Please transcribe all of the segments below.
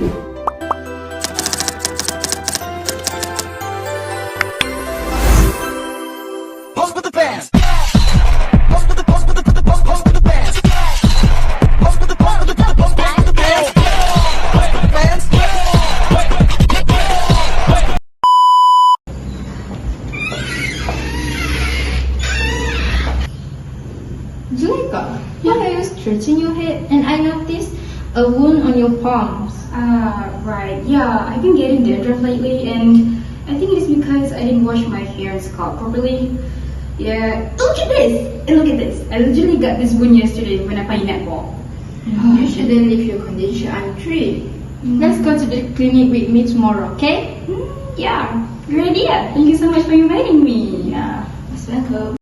Pose with the bands. Pose with the pose with the pose with the bands. Pose with the pose with the pose with the bands. Pose with the bands. Juleka, why are you stretching your head? And I noticed a wound on your palms. Right. Yeah, I've been getting dandruff lately, and I think it's because I didn't wash my hair and scalp properly. Yeah. Look at this! And look at this. I literally got this wound yesterday when I played netball. You shouldn't leave your condition untreated. Let's go to the clinic with me tomorrow, okay? Yeah. Great idea. Thank you so much for inviting me. Yeah, let's welcome.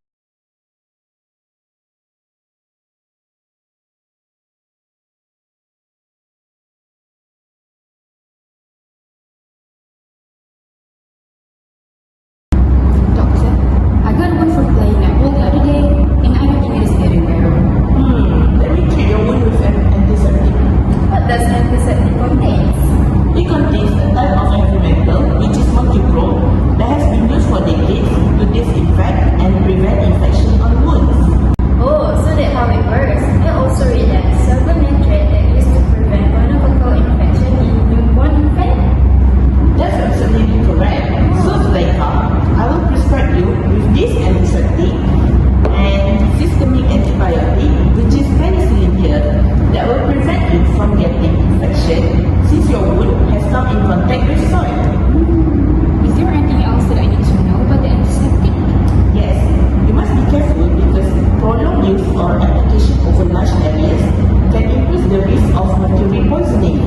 Doctor, I got one for playing netball the other day, and I don't think it is getting better. Let me treat your wound with an antiseptic. What does antiseptic contain? It contains a type of antibiotic which is multi-pronged that has been used for decades to disinfect and prevent infection on wounds. Oh, so that's how it works. I also read that silver nitrate that used to prevent gonococcal infection in newborn infant. That's absolutely correct. So Zuleika, I will prescribe you with this antiseptic and systemic antibiotic which is penicillin here that will prevent you from getting infection since your wound has come in contact with soil. Is there anything else that I need to know about the antiseptic? Yes, you must be careful because prolonged use or application over large areas can increase the risk of mercury poisoning.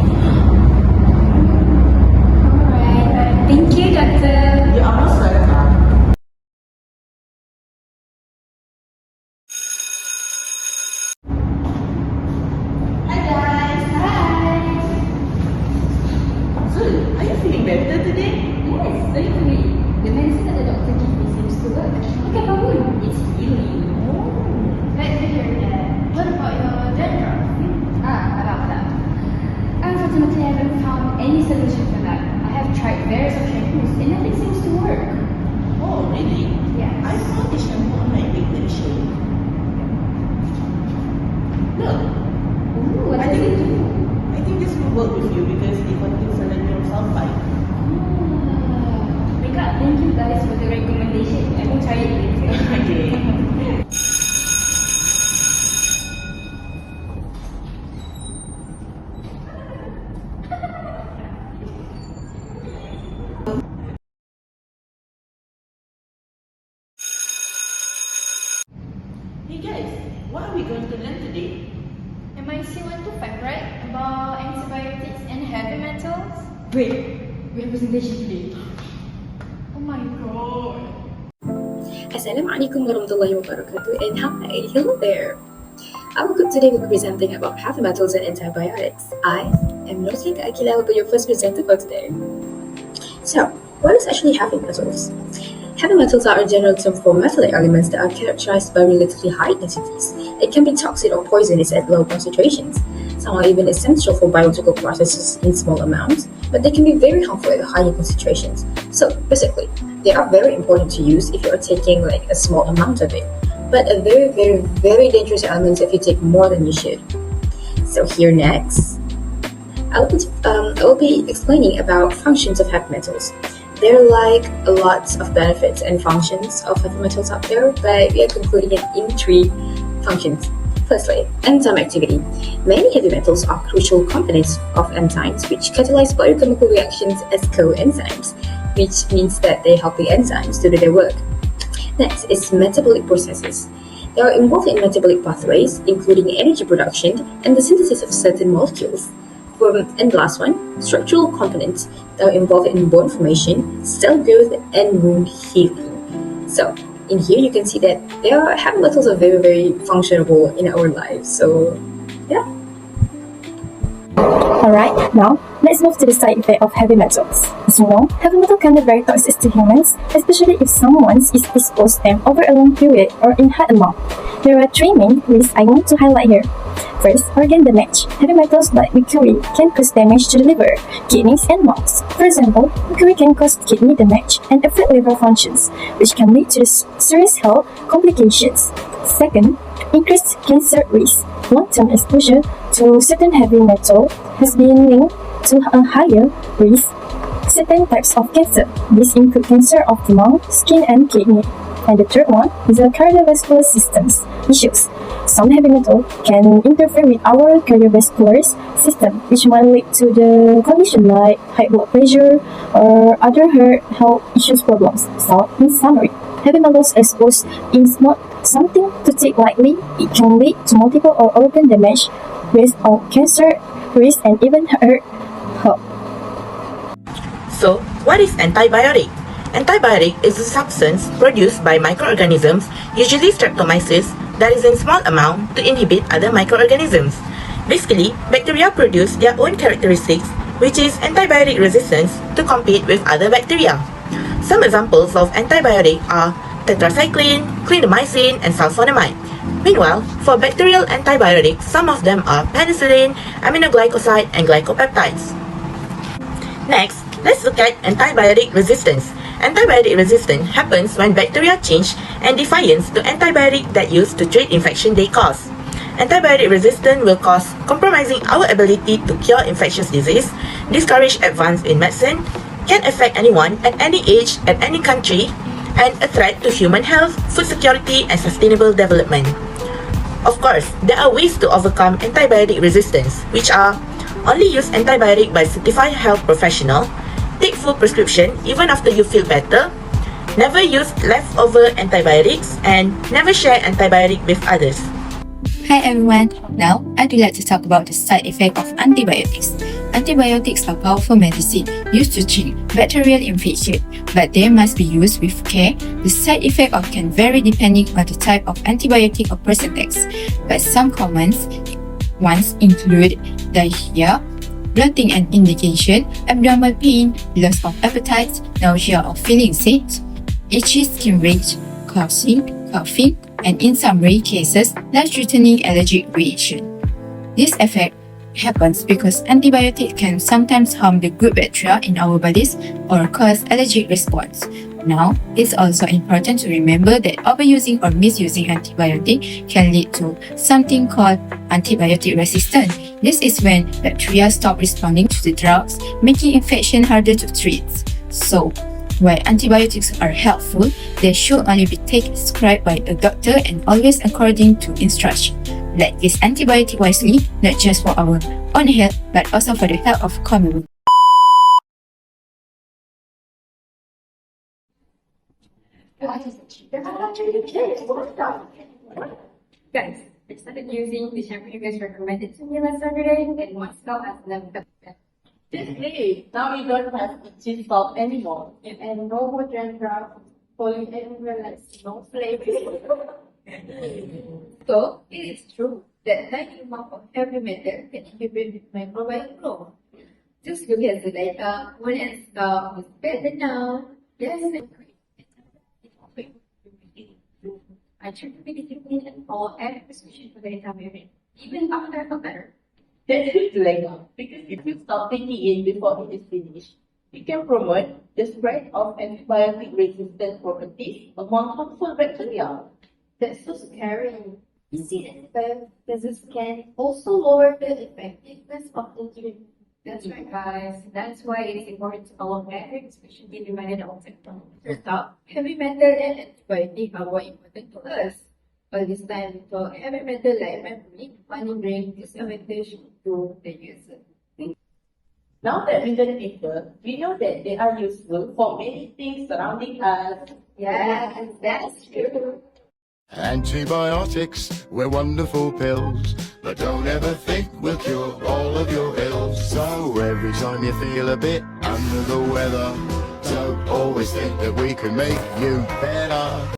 Alright. Thank you, doctor. You are most welcome. Hi guys. Hi. Zul, are you feeling better today? Yes, certainly. The medicine that the doctor gave me seems to work. Look at my wound. It's healing. Glad to hear that. What about your dandruff? About that. Unfortunately, I haven't found any solution for that. I have tried various of shampoos and nothing seems to work. Oh, really? Yes. I saw the shampoo on my bed that show. Look, Ooh, what I does it think, do? I think this will work with you because it contains selenium sulfide. Thank you guys for the recommendation. I will try it later. Okay. Hey guys, what are we going to learn today? MIC 125, right? About antibiotics and heavy metals? Wait, we have presentation today. Oh my god. Assalamualaikum warahmatullahi wabarakatuh, and hi, hello there. Our group today will be presenting about heavy metals and antibiotics. I am Nurslika Akila, will be your first presenter for today. So, what is actually heavy metals? Heavy metals are a general term for metallic elements that are characterized by relatively high densities. It can be toxic or poisonous at low concentrations. Some are even essential for biological processes in small amounts, but they can be very harmful at higher concentrations. So basically, they are very important to use if you are taking like a small amount of it, but a very, very, very dangerous element if you take more than you should. So here next, I will be explaining about functions of heavy metals. There are like lots of benefits and functions of heavy metals out there, but we are concluding it in 3 functions. Firstly, enzyme activity. Many heavy metals are crucial components of enzymes which catalyze biochemical reactions as coenzymes, which means that they help the enzymes to do their work. Next is metabolic processes. They are involved in metabolic pathways, including energy production and the synthesis of certain molecules. And the last one, structural components that are involved in bone formation, cell growth, and wound healing. So, in here you can see that heavy metals are very, very functional in our lives. So, yeah. Alright, now let's let's move to the side effect of heavy metals. As you know, heavy metal can be very toxic to humans, especially if someone is exposed to them over a long period or in high amount. There are three main risks I want to highlight here. First, organ damage. Heavy metals like mercury can cause damage to the liver, kidneys, and lungs. For example, mercury can cause kidney damage and affect liver functions, which can lead to serious health complications. Second, increased cancer risk. Long-term exposure to certain heavy metal has been linked to a higher risk certain types of cancer. These include cancer of the lung, skin, and kidney. And the third one is the cardiovascular systems issues. Some heavy metal can interfere with our cardiovascular system, which might lead to the condition like high blood pressure or other health issues problems. So, in summary, heavy metals exposure is not something to take lightly. It can lead to multiple or organ damage, risk of cancer, risk and even heart health. So, what is antibiotic? Antibiotic is a substance produced by microorganisms, usually streptomyces, that is in small amount to inhibit other microorganisms. Basically, bacteria produce their own characteristics, which is antibiotic resistance, to compete with other bacteria. Some examples of antibiotic are tetracycline, clindamycin, and sulfonamide. Meanwhile, for bacterial antibiotics, some of them are penicillin, aminoglycoside, and glycopeptides. Next, let's look at antibiotic resistance. Antibiotic resistance happens when bacteria change and defiance to antibiotic that used to treat infection they cause. Antibiotic resistance will cause compromising our ability to cure infectious disease, discourage advance in medicine, can affect anyone at any age, at any country, and a threat to human health, food security, and sustainable development. Of course, there are ways to overcome antibiotic resistance, which are only use antibiotic by certified health professional, take full prescription even after you feel better, never use leftover antibiotics, and never share antibiotic with others. Hi everyone, now I'd like to talk about the side effect of antibiotics. Antibiotics are powerful medicine used to treat bacterial infection, but they must be used with care. The side effect can vary depending on the type of antibiotic a person takes, but some common ones include diarrhea, bloating and indigestion, abdominal pain, loss of appetite, nausea or feeling sick, itchy skin rash, coughing, and in some rare cases, life-threatening allergic reaction. This effect happens because antibiotics can sometimes harm the good bacteria in our bodies or cause allergic response. Now, it's also important to remember that overusing or misusing antibiotic can lead to something called antibiotic resistance. This is when bacteria stop responding to the drugs, making infection harder to treat. So, while antibiotics are helpful, they should only be prescribed by a doctor and always according to instruction. Let's use antibiotic wisely, not just for our own health, but also for the health of community. Guys, I started using the shampoo you guys recommended to me last Saturday, and my scalp has never felt better. Hey, now you don't have itchy scalp anymore. And no more dandruff, falling everywhere like snowflakes. So, it is true that tiny amount of heavy metal can inhibit microbiome growth. Just look at the data. One and scalp is better now. Yes, I tried to make it clean and follow every prescription for the antibiotic, even after I felt better. That's good to let go, because if you stop taking it before it is finished, it can promote the spread of antibiotic-resistant properties among harmful bacteria. That's so scary. You see, antibiotics can also lower the effectiveness of the treatment. That's right, guys. That's why it is important to follow every prescription be reminded all the time. First up, heavy metal and antibiotics are more important to us. All this time, for heavy metal like mercury, only bring disadvantage to the user. Now that we learn deeper, we know that they are useful for many things surrounding us. Yes, that's true. Antibiotics, we're wonderful pills, but don't ever think we'll cure all of your ills. So every time you feel a bit under the weather, don't always think that we can make you better.